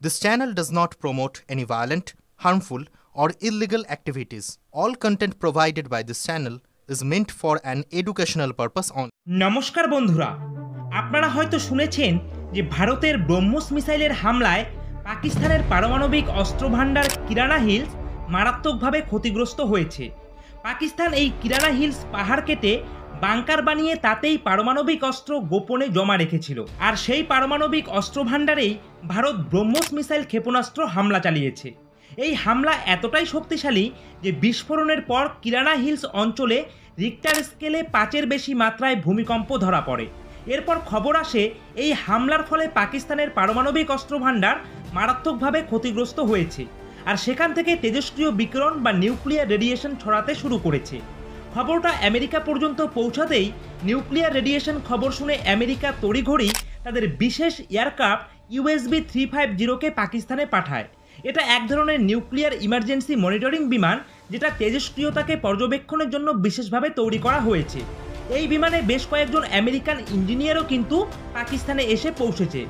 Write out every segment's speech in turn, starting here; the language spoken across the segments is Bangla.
This channel does not promote any violent, harmful, or illegal activities. All content provided by this channel is meant for an educational purpose only. নমস্কার বন্ধুরা, আপনারা হয়তো শুনেছেন যে ভারতের ব্রহ্মোস মিসাইলের হামলায় পাকিস্তানের পারমাণবিক অস্ত্রভান্ডার কিরানা হিলস মারাত্মকভাবে ক্ষতিগ্রস্ত হয়েছে। পাকিস্তান এই কিরানা হিলস পাহাড় কেটে বাংকার বানিয়ে তাতেই পারমাণবিক অস্ত্র গোপনে জমা রেখেছিল, আর সেই পারমাণবিক অস্ত্রভান্ডারেই ভারত ব্রহ্মোস মিসাইল ক্ষেপণাস্ত্র হামলা চালিয়েছে। এই হামলা এতটাই শক্তিশালী যে বিস্ফোরণের পর কিরানা হিলস অঞ্চলে রিক্টার স্কেলে 5-এর বেশি মাত্রায় ভূমিকম্প ধরা পড়ে। এরপর খবর আসে এই হামলার ফলে পাকিস্তানের পারমাণবিক অস্ত্রভান্ডার মারাত্মকভাবে ক্ষতিগ্রস্ত হয়েছে, আর সেখান থেকে তেজস্ক্রিয় বিকিরণ বা নিউক্লিয়ার রেডিয়েশন ছড়াতে শুরু করেছে। খবরটা আমেরিকা পর্যন্ত পৌঁছাতেই নিউক্লিয়ার রেডিয়েশন খবর শুনে আমেরিকা তড়িঘড়ি তাদের বিশেষ এয়ারক্রাফট USB-350কে পাকিস্তানে পাঠায়। এটা এক ধরনের নিউক্লিয়ার ইমার্জেন্সি মনিটরিং বিমান, যেটা তেজস্ক্রিয়তাকে পর্যবেক্ষণের জন্য বিশেষভাবে তৈরি করা হয়েছে। এই বিমানে বেশ কয়েকজন আমেরিকান ইঞ্জিনিয়ারও কিন্তু পাকিস্তানে এসে পৌঁছেছে।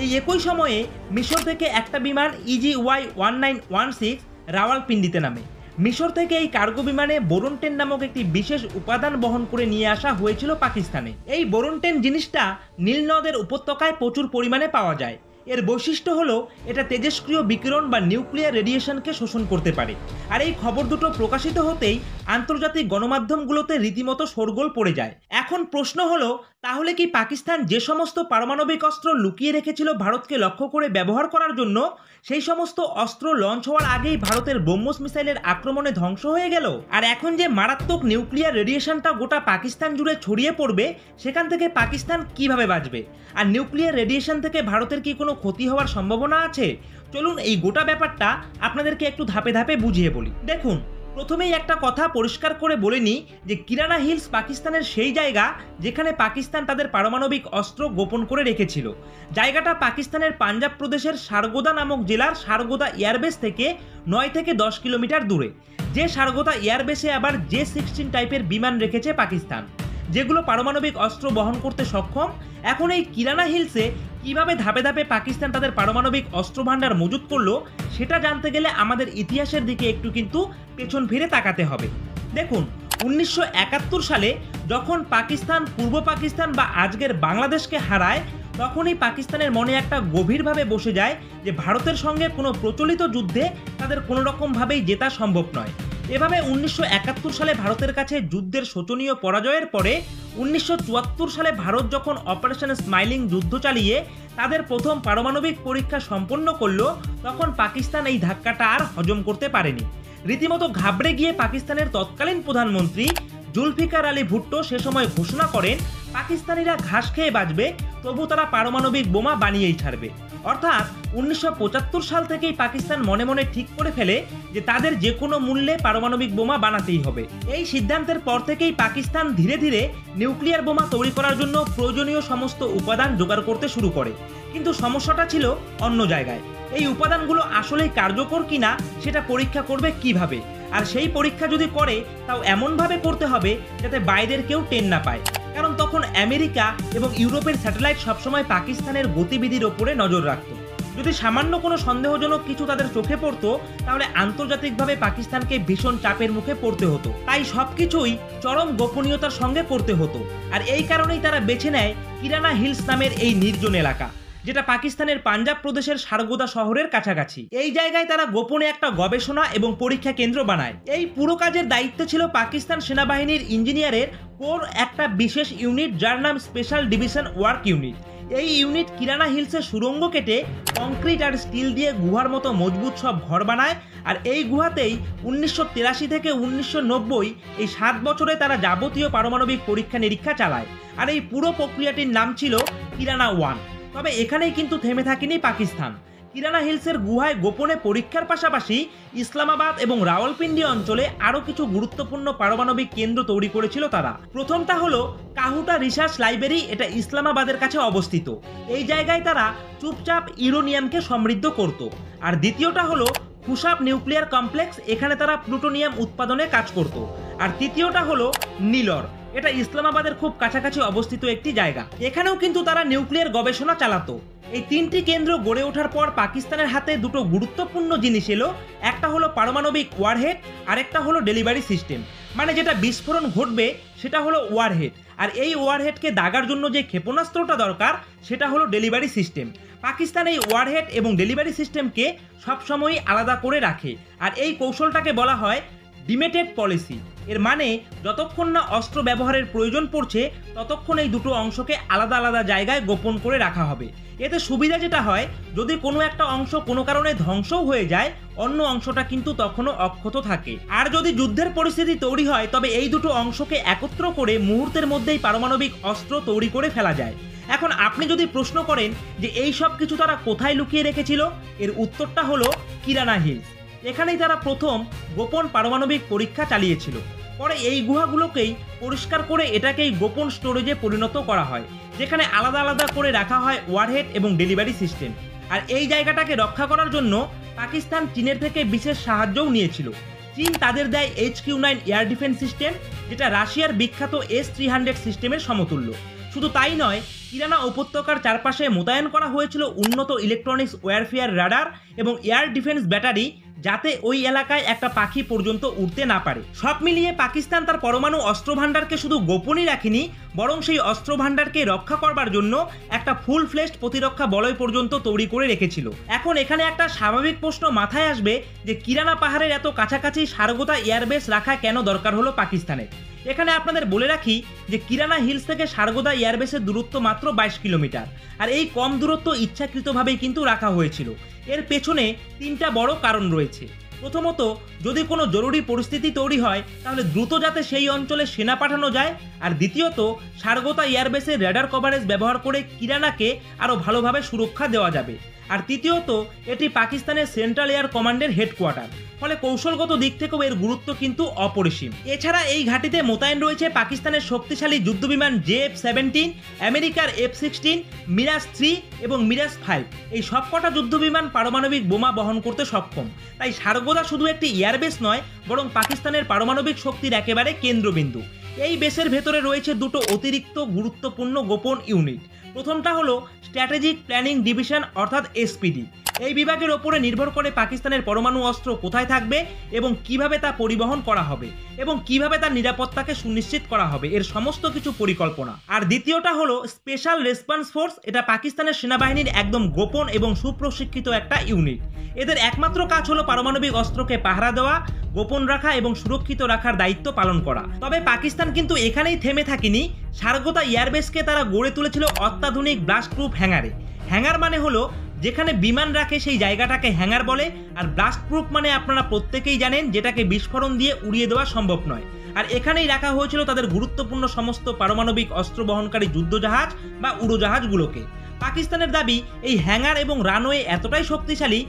এই একই সময়ে মিশর থেকে একটা বিমান EGY-1916 রাওয়ালপিন্ডিতে নামে। মিশর থেকে এই কার্গো বিমানে বোরন 10 নামক একটি বিশেষ উপাদান বহন করে নিয়ে আসা হয়েছিল পাকিস্তানে। এই বোরন 10 জিনিসটা নীল নদের উপত্যকায় প্রচুর পরিমাণে পাওয়া যায়। এর বৈশিষ্ট্য হলো এটা তেজস্ক্রিয় বিকিরণ বা নিউক্লিয়ার রেডিয়েশনকে শোষণ করতে পারে। আর এই খবর দুটো প্রকাশিত হতেই আন্তর্জাতিক গণমাধ্যমগুলোতে রীতিমতো শোরগোল পড়ে যায়। এখন প্রশ্ন হলো, তাহলে কি পাকিস্তান যে সমস্ত পারমাণবিক অস্ত্র লুকিয়ে রেখেছিল ভারতকে লক্ষ্য করে ব্যবহার করার জন্য, সেই সমস্ত অস্ত্র লঞ্চ হওয়ার আগেই ভারতের ব্রহ্মোস মিসাইলের আক্রমণে ধ্বংস হয়ে গেল? আর এখন যে মারাত্মক নিউক্লিয়ার রেডিয়েশনটা গোটা পাকিস্তান জুড়ে ছড়িয়ে পড়বে, সেখান থেকে পাকিস্তান কিভাবে বাঁচবে? আর নিউক্লিয়ার রেডিয়েশন থেকে ভারতের কি কোনো ক্ষতি হওয়ার সম্ভাবনা আছে? চলুন এই গোটা ব্যাপারটা আপনাদেরকে একটু ধাপে ধাপে বুঝিয়ে বলি। দেখুন, প্রথমেই একটা কথা পরিষ্কার করে বলে নিই যে কিরানা হিলস পাকিস্তানের সেই জায়গা যেখানে পাকিস্তান তাদের পারমাণবিক অস্ত্র গোপন করে রেখেছিল। জায়গাটা পাকিস্তানের পাঞ্জাব প্রদেশের সারগোদা নামক জেলার সারগোদা এয়ারবেস থেকে 9 থেকে 10 কিলোমিটার দূরে। যে সারগোদা এয়ারবেসে আবার J-16 টাইপের বিমান রেখেছে পাকিস্তান, যেগুলো পারমাণবিক অস্ত্র বহন করতে সক্ষম। এখন এই কিরানা হিলসে কিভাবে ধাপে ধাপে পাকিস্তান তাদের পারমাণবিক অস্ত্রভান্ডার মজুত করলো, সেটা জানতে গেলে আমাদের ইতিহাসের দিকে একটু কিন্তু পেছন ফিরে তাকাতে হবে। দেখুন, 1971 সালে যখন পাকিস্তান পূর্ব পাকিস্তান বা আজকের বাংলাদেশকে হারায়, তখনই পাকিস্তানের মনে একটা গভীরভাবে বসে যায় যে ভারতের সঙ্গে কোনো প্রচলিত যুদ্ধে তাদের কোনো রকমভাবেই জেতা সম্ভব নয়। এভাবে 1971 সালে ভারতের কাছে যুদ্ধের শোচনীয় পরাজয়ের পরে 1974 সালে ভারত যখন অপারেশন স্মাইলিং যুদ্ধ চালিয়ে তাদের প্রথম পারমাণবিক পরীক্ষা সম্পন্ন করলো, তখন পাকিস্তান এই ধাক্কাটা আর হজম করতে পারেনি। রীতিমতো ঘাবড়ে গিয়ে পাকিস্তানের তৎকালীন প্রধানমন্ত্রী জুলফিকার আলী ভুট্টো সে সময় ঘোষণা করেন, পাকিস্তানিরা ঘাস খেয়ে বাঁচবে, তবু তারা পারমাণবিক বোমা বানিয়েই ছাড়বে। অর্থাৎ 1975 সাল থেকেই পাকিস্তান মনে মনে ঠিক করে ফেলে যে তাদের যে কোনো মূল্যে পারমাণবিক বোমা বানাতেই হবে। এই সিদ্ধান্তের পর থেকেই পাকিস্তান ধীরে ধীরে নিউক্লিয়ার বোমা তৈরি করার জন্য প্রয়োজনীয় সমস্ত উপাদান জোগাড় করতে শুরু করে। কিন্তু সমস্যাটা ছিল অন্য জায়গায়। এই উপাদানগুলো আসলেই কার্যকর কিনা সেটা পরীক্ষা করবে কিভাবে? আর সেই পরীক্ষা যদি করে, তাও এমনভাবে করতে হবে যাতে বাইরের কেউ টের না পায়। কারণ তখন আমেরিকা এবং ইউরোপের স্যাটেলাইট সবসময় পাকিস্তানের গতিবিধির ওপরে নজর রাখত। যদি সামান্য কোনো সন্দেহজনক কিছু তাদের চোখে পড়তো, তাহলে আন্তর্জাতিকভাবে পাকিস্তানকে ভীষণ চাপের মুখে পড়তে হতো। তাই সবকিছুই চরম গোপনীয়তার সঙ্গে করতে হতো। আর এই কারণেই তারা বেছে নেয় কিরানা হিলস নামের এই নির্জন এলাকা, যেটা পাকিস্তানের পাঞ্জাব প্রদেশের সারগোদা শহরের কাছাকাছি। এই জায়গায় তারা গোপনে একটা গবেষণা এবং পরীক্ষা কেন্দ্র বানায়। এই পুরো কাজের দায়িত্ব ছিল পাকিস্তান সেনাবাহিনীর ইঞ্জিনিয়ারের কোর একটা বিশেষ ইউনিট, যার নাম স্পেশাল ডিভিশন ওয়ার্ক ইউনিট। এই ইউনিট কিরানা হিলসে সুড়ঙ্গ কেটে কংক্রিট আর স্টিল দিয়ে গুহার মতো মজবুত সব ঘর বানায়। আর এই গুহাতেই 1983 থেকে 1990 এই 7 বছরে তারা যাবতীয় পারমাণবিক পরীক্ষা নিরীক্ষা চালায়। আর এই পুরো প্রক্রিয়াটির নাম ছিল কিরানা 1। তবে এখানেই কিন্তু থেমে থাকেনি পাকিস্তান। কিরানা হিলসের গুহায় গোপনে পরীক্ষার পাশাপাশি ইসলামাবাদ এবং রাওয়ালপিন্ডি অঞ্চলে আরও কিছু গুরুত্বপূর্ণ পারমাণবিক কেন্দ্র তৈরি করেছিল তারা। প্রথমটা হলো কাহুটা রিসার্চ লাইব্রেরি, এটা ইসলামাবাদের কাছে অবস্থিত। এই জায়গায় তারা চুপচাপ ইউরেনিয়ামকে সমৃদ্ধ করত। আর দ্বিতীয়টা হলো খুশাব নিউক্লিয়ার কমপ্লেক্স, এখানে তারা প্লুটোনিয়াম উৎপাদনে কাজ করত। আর তৃতীয়টা হলো নীলর, এটা ইসলামাবাদের খুব কাছাকাছি অবস্থিত একটি জায়গা। এখানেও কিন্তু তারা নিউক্লিয়ার গবেষণা চালাতো। এই 3টি কেন্দ্র গড়ে ওঠার পর পাকিস্তানের হাতে দুটো গুরুত্বপূর্ণ জিনিস এলো। একটা হলো পারমাণবিক ওয়ারহেড, আর একটা হলো ডেলিভারি সিস্টেম। মানে যেটা বিস্ফোরণ ঘটবে সেটা হলো ওয়ারহেড, আর এই ওয়ারহেডকে দাগার জন্য যে ক্ষেপণাস্ত্রটা দরকার সেটা হলো ডেলিভারি সিস্টেম। পাকিস্তান এই ওয়ারহেড এবং ডেলিভারি সিস্টেমকে সবসময়ই আলাদা করে রাখে, আর এই কৌশলটাকে বলা হয় ডিমেটেড পলিসি। এর মানে যতক্ষণ না অস্ত্র ব্যবহারের প্রয়োজন পড়ছে ততক্ষণ এই দুটো অংশকে আলাদা আলাদা জায়গায় গোপন করে রাখা হবে। এতে সুবিধা যেটা হয়, যদি কোনো একটা অংশ কোনো কারণে ধ্বংসও হয়ে যায়, অন্য অংশটা কিন্তু তখনও অক্ষত থাকে। আর যদি যুদ্ধের পরিস্থিতি তৈরি হয় তবে এই দুটো অংশকে একত্র করে মুহূর্তের মধ্যেই পারমাণবিক অস্ত্র তৈরি করে ফেলা যায়। এখন আপনি যদি প্রশ্ন করেন যে এই সব কিছু তারা কোথায় লুকিয়ে রেখেছিল, এর উত্তরটা হলো কিরানা হিলস। এখানেই তারা প্রথম গোপন পারমাণবিক পরীক্ষা চালিয়েছিল। পরে এই গুহাগুলোকেই পরিষ্কার করে এটাকেই গোপন স্টোরেজে পরিণত করা হয়, যেখানে আলাদা আলাদা করে রাখা হয় ওয়ারহেড এবং ডেলিভারি সিস্টেম। আর এই জায়গাটাকে রক্ষা করার জন্য পাকিস্তান চীনের থেকে বিশেষ সাহায্যও নিয়েছিল। চীন তাদের দেয় HQ-9 এয়ার ডিফেন্স সিস্টেম, যেটা রাশিয়ার বিখ্যাত S-300 সিস্টেমের সমতুল্য। শুধু তাই নয়, কিরানা উপত্যকার চারপাশে মোতায়েন করা হয়েছিল উন্নত ইলেকট্রনিক্স ওয়্যারফেয়ার রাডার এবং এয়ার ডিফেন্স ব্যাটারি, যাতে ওই এলাকায় একটা পাখি পর্যন্ত উড়তে না পারে। সব মিলিয়ে পাকিস্তান তার পরমাণু অস্ত্র ভাণ্ডারকে শুধু গোপনই রাখেনি, বরং সেই অস্ত্র ভাণ্ডারকে রক্ষা করবার জন্য একটা ফুল ফ্লেশড প্রতিরক্ষা বলয় পর্যন্ত তৈরি করে রেখেছিল। এখন এখানে একটা স্বাভাবিক প্রশ্ন মাথায় আসবে যে কিরানা পাহাড়ের এত কাছাকাছি সারগোদা এয়ারবেস রাখা কেন দরকার হলো পাকিস্তানের। এখানে আপনাদের বলে রাখি যে কিরানা হিলস থেকে সারগোদা এয়ারবেসের দূরত্ব মাত্র 22 কিলোমিটার, আর এই কম দূরত্ব ইচ্ছাকৃতভাবেই কিন্তু রাখা হয়েছিল। এর পেছনে 3টা বড় কারণ রয়েছে। প্রথমত, যদি কোনো জরুরি পরিস্থিতি তৈরি হয় তাহলে দ্রুত যাতে সেই অঞ্চলে সেনা পাঠানো যায়, আর দ্বিতীয়ত সারগোদা এয়ারবেসের রেডার কভারেজ ব্যবহার করে কিরানাকে আরও ভালোভাবে সুরক্ষা দেওয়া যাবে, আর তৃতীয়ত এটি পাকিস্তানের সেন্ট্রাল এয়ার কমান্ডের হেডকোয়ার্টার, ফলে কৌশলগত দিক থেকেও এর গুরুত্ব কিন্তু অপরিসীম। এছাড়া এই ঘাঁটিতে মোতায়েন রয়েছে পাকিস্তানের শক্তিশালী যুদ্ধবিমান JF-17, আমেরিকার F-16, মিরাজ 3 এবং মিরাজ 5। এই সবকটা যুদ্ধবিমান পারমাণবিক বোমা বহন করতে সক্ষম। তাই সারগোদা শুধু একটি এয়ারবেস নয়, বরং পাকিস্তানের পারমাণবিক শক্তির একেবারে কেন্দ্রবিন্দু। এই বেসের ভেতরে রয়েছে দুটো অতিরিক্ত গুরুত্বপূর্ণ গোপন ইউনিট। প্রথমটা হলো স্ট্র্যাটেজিক প্ল্যানিং ডিভিশন অর্থাৎ SPD। এই বিভাগের ওপরে নির্ভর করে পাকিস্তানের পরমাণু অস্ত্র কোথায় থাকবে এবং কিভাবে তা পরিবহন করা হবে এবং কিভাবে তার নিরাপত্তাকে সুনিশ্চিত করা হবে, এর সমস্ত কিছু পরিকল্পনা। আর দ্বিতীয়টা হলো স্পেশাল রেসপন্স ফোর্স। এটা পাকিস্তানের সেনাবাহিনীর একদম গোপন এবং সুপ্রশিক্ষিত একটা ইউনিট। এদের একমাত্র কাজ হলো পারমাণবিক অস্ত্রকে পাহারা দেওয়া, গোপন রাখা এবং সুরক্ষিত রাখার দায়িত্ব পালন করা। তবে পাকিস্তান কিন্তু এখানেই থেমে থাকেনি। সারগোদা এয়ারবেসকে তারা গড়ে তুলেছিল অত্যাধুনিক ব্লাস্ট প্রুফ হ্যাঙ্গারে। হ্যাঙ্গার মানে হলো যেখানে বিমান রাখে সেই জায়গাটাকে হ্যাঙ্গার বলে, আর ব্লাস্ট প্রুফ মানে আপনারা প্রত্যেকেই জানেন যেটাকে বিস্ফোরণ দিয়ে উড়িয়ে দেওয়া সম্ভব নয়। আর এখানেই রাখা হয়েছিল তাদের গুরুত্বপূর্ণ সমস্ত পারমাণবিক অস্ত্র বহনকারী যুদ্ধজাহাজ বা উড়োজাহাজগুলোকে। পাকিস্তানের দাবি এই হ্যাঙ্গার এবং রানওয়ে এতটাই শক্তিশালী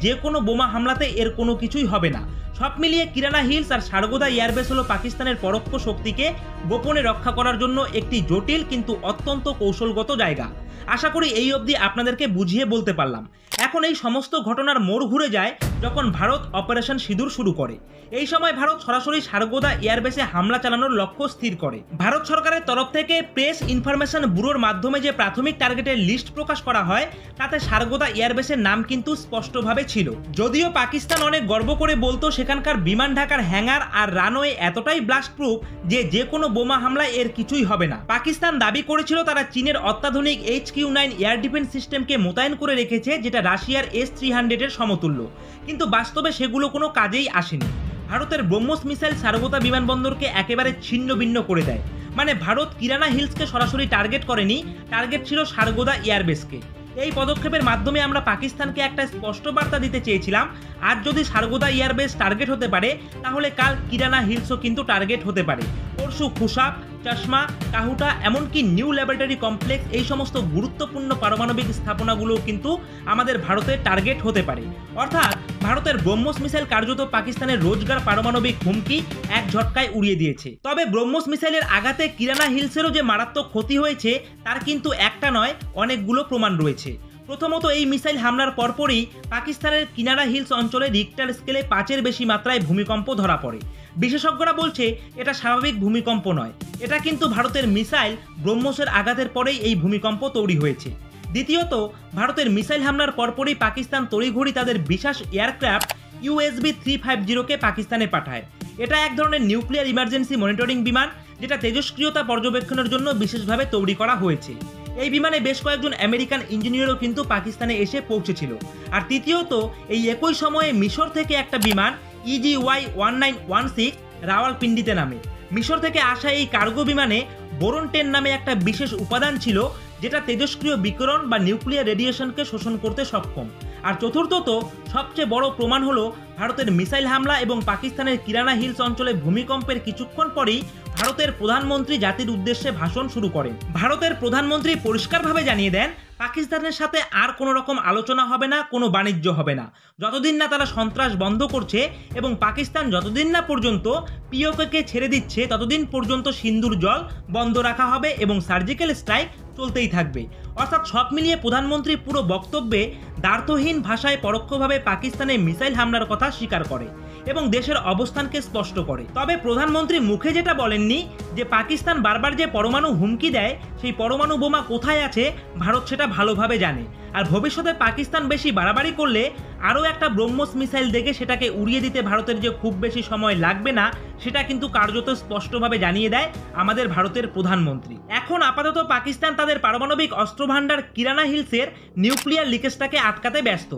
যে কোনো বোমা হামলাতে এর কোনো কিছুই হবে না। সব মিলিয়ে কিরানা হিলস আর সারগোদা এয়ারবেস হলো পাকিস্তানের পরোক্ষ শক্তিকে গোপনে রক্ষা করার জন্য একটি জটিল কিন্তু অত্যন্ত কৌশলগত জায়গা। আশা করি এই অবধি আপনাদেরকে বুঝিয়ে বলতে পারলাম। এখন এই সমস্ত ঘটনার মোড় ঘুরে যায় যখন ভারত অপারেশন সিঁদুর শুরু করে। এই সময় ভারত সরাসরি সারগোদা এয়ারবেসে হামলা চালানোর লক্ষ্য স্থির করে। ভারত সরকারের তরফ থেকে প্রেস ইনফরমেশন ব্যুরোর মাধ্যমে যে প্রাথমিক টার্গেটের লিস্ট প্রকাশ করা হয় তাতে সারগোদা এয়ারবেসের নাম কিন্তু স্পষ্টভাবে ছিল। যদিও পাকিস্তান অনেক গর্ব করে বলতো সেখানকার বিমান ঢাকার হ্যাঙ্গার আর রানওয়ে এতটাই ব্লাস্ট প্রুফ যে কোনো বোমা হামলায় এর কিছুই হবে না। পাকিস্তান দাবি করেছিল তারা চীনের অত্যাধুনিক HQ-9 এয়ার ডিফেন্স সিস্টেমকে মোতায়েন করে রেখেছে, যেটা রাশিয়ার S-300 এর সমতুল্য, কিন্তু বাস্তবে সেগুলো কোনো কাজেই আসেনি। ভারতের ব্রহ্মোস মিসাইল সারগোদা বিমানবন্দরকে একেবারে ছিন্ন ভিন্ন করে দেয়। মানে ভারত কিরানা হিলসকে সরাসরি টার্গেট করেনি, টার্গেট ছিল সারগোদা এয়ারবেসকে। এই পদক্ষেপের মাধ্যমে আমরা পাকিস্তানকে একটা স্পষ্ট বার্তা দিতে চেয়েছিলাম, আজ যদি সারগোদা এয়ারবেস টার্গেট হতে পারে তাহলে কাল কিরানা হিলসও কিন্তু টার্গেট হতে পারে। পরশু খুশাব, চশমা, কাহুটা, এমনকি নিউ ল্যাবরেটরি কমপ্লেক্স, এই সমস্ত গুরুত্বপূর্ণ পারমাণবিক স্থাপনাগুলো কিন্তু আমাদের ভারতের টার্গেট হতে পারে। অর্থাৎ ভারতের ব্রহ্মোস মিসাইল কার্যত পাকিস্তানের রোজগার পারমাণবিক হুমকি এক ঝটকায় উড়িয়ে দিয়েছে। তবে ব্রহ্মোস মিসাইলের আঘাতে কিরানা হিলসেরও যে মারাত্মক ক্ষতি হয়েছে তার কিন্তু একটা নয়, অনেকগুলো প্রমাণ রয়েছে। প্রথমত এই মিসাইল হামলার পরপরই পাকিস্তানের কিনারা হিলস অঞ্চলে রিক্টার স্কেলে 5-এর বেশি মাত্রায় ভূমিকম্প ধরা পড়ে। বিশেষজ্ঞরা বলছে এটা স্বাভাবিক ভূমিকম্প নয়, এটা কিন্তু ভারতের মিসাইল ব্রহ্মসের আঘাতের পরেই এই ভূমিকম্প তৈরি হয়েছে। দ্বিতীয়ত, ভারতের মিসাইল হামলার পরপরই পাকিস্তান তড়িঘড়ি তাদের বিশাস এয়ারক্রাফট USB-350কে পাকিস্তানে পাঠায়। এটা এক ধরনের নিউক্লিয়ার ইমার্জেন্সি মনিটরিং বিমান, যেটা তেজস্ক্রিয়তা পর্যবেক্ষণের জন্য বিশেষভাবে তৈরি করা হয়েছে। এই বিমানে বেশ কয়েকজন আমেরিকান ইঞ্জিনিয়ারও কিন্তু পাকিস্তানে এসে পৌঁছেছিল। আর তৃতীয়ত, এই একই সময়ে মিশর থেকে একটা বিমান EGY-1916 রাওয়ালপিন্ডিতে নামে। মিশর থেকে আসা এই কার্গো বিমানে বোরন 10 নামে একটা বিশেষ উপাদান ছিল, যেটা তেজস্ক্রিয় বিকিরণ বা নিউক্লিয়ার রেডিয়েশনকে শোষণ করতে সক্ষম। আর চতুর্থত, সবচেয়ে বড় প্রমাণ হলো ভারতের মিসাইল হামলা এবং পাকিস্তানের কিরানা হিলস অঞ্চলে ভূমিকম্পের কিছুক্ষণ পরেই ভারতের প্রধানমন্ত্রী জাতির উদ্দেশ্যে ভাষণ শুরু করেন। ভারতের প্রধানমন্ত্রী পরিষ্কারভাবে জানিয়ে দেন পাকিস্তানের সাথে আর কোনো রকম আলোচনা হবে না, কোনো বাণিজ্য হবে না, যতদিন না তারা সন্ত্রাস বন্ধ করছে, এবং পাকিস্তান যতদিন না পর্যন্ত POKকে ছেড়ে দিচ্ছে ততদিন পর্যন্ত সিন্ধুর জল বন্ধ রাখা হবে এবং সার্জিক্যাল স্ট্রাইক চলতেই থাকবে। অর্থাৎ সব মিলিয়ে প্রধানমন্ত্রী পুরো বক্তব্যে দ্বার্থহীন ভাষায় পরোক্ষভাবে পাকিস্তানে মিসাইল হামলার কথা স্বীকার করে এবং দেশের অবস্থানকে স্পষ্ট করে। তবে প্রধানমন্ত্রী মুখে যেটা বলেননি যে পাকিস্তান বারবার যে পরমাণু হুমকি দেয়, সেই পরমাণু বোমা কোথায় আছে ভারত সেটা ভালোভাবে জানে। আর ভবিষ্যতে পাকিস্তান বেশি বাড়াবাড়ি করলে আরও একটা ব্রহ্মস মিসাইল দেখে সেটাকে উড়িয়ে দিতে ভারতের যে খুব বেশি সময় লাগবে না, সেটা কিন্তু কার্যত স্পষ্টভাবে জানিয়ে দেয় আমাদের ভারতের প্রধানমন্ত্রী। এখন আপাতত পাকিস্তান তাদের পারমাণবিক অস্ত্রভান্ডার কিরানা হিলসের নিউক্লিয়ার লিকেজটাকে আটকাতে ব্যস্ত।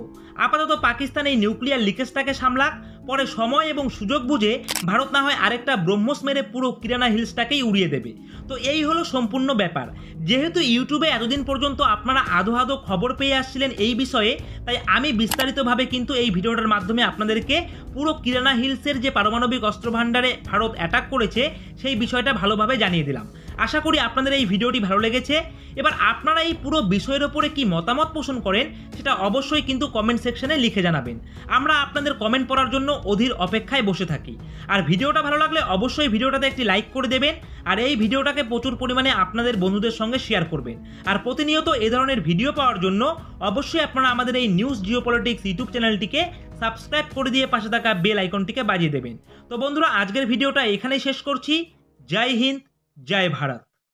আপাতত পাকিস্তান এই নিউক্লিয়ার লিকেজটাকে সামলাক, পরে সময় এবং সুযোগ বুঝে ভারত না হয় আরেকটা ব্রহ্মস মেরে পুরো কিরানা হিলসটাকেই উড়িয়ে দেবে। তো এই হলো সম্পূর্ণ ব্যাপার। যেহেতু ইউটিউবে এতদিন পর্যন্ত আপনারা আধো আধো খবর পেয়ে আসছিলেন এই বিষয়ে, তাই আমি বিস্তারিতভাবে কিন্তু এই ভিডিওটার মাধ্যমে আপনাদেরকে পুরো কিরানা হিলসের যে পারমাণবিক অস্ত্রভান্ডারে ভারত অ্যাটাক করেছে সেই বিষয়টা ভালোভাবে জানিয়ে দিলাম। আশা করি আপনাদের এই ভিডিওটি ভালো লেগেছে। এবার আপনারা এই পুরো বিষয়ের ওপরে কি মতামত পোষণ করেন সেটা অবশ্যই কিন্তু কমেন্ট সেকশনে লিখে জানাবেন। আমরা আপনাদের কমেন্ট পড়ার জন্য অধীর অপেক্ষায় বসে থাকি। আর ভিডিওটা ভালো লাগলে অবশ্যই ভিডিওটাতে একটি লাইক করে দেবেন, আর এই ভিডিওটাকে প্রচুর পরিমাণে আপনাদের বন্ধুদের সঙ্গে শেয়ার করবেন। আর প্রতিনিয়ত এ ধরনের ভিডিও পাওয়ার জন্য অবশ্যই আপনারা আমাদের এই নিউজ জিওপলিটিক্স ইউটিউব চ্যানেলটিকে সাবস্ক্রাইব করে দিয়ে পাশে থাকা বেল আইকনটিকে বাজিয়ে দেবেন। তো বন্ধুরা, আজকের ভিডিওটা এখানেই শেষ করছি। জয় হিন্দ, জয় ভারত।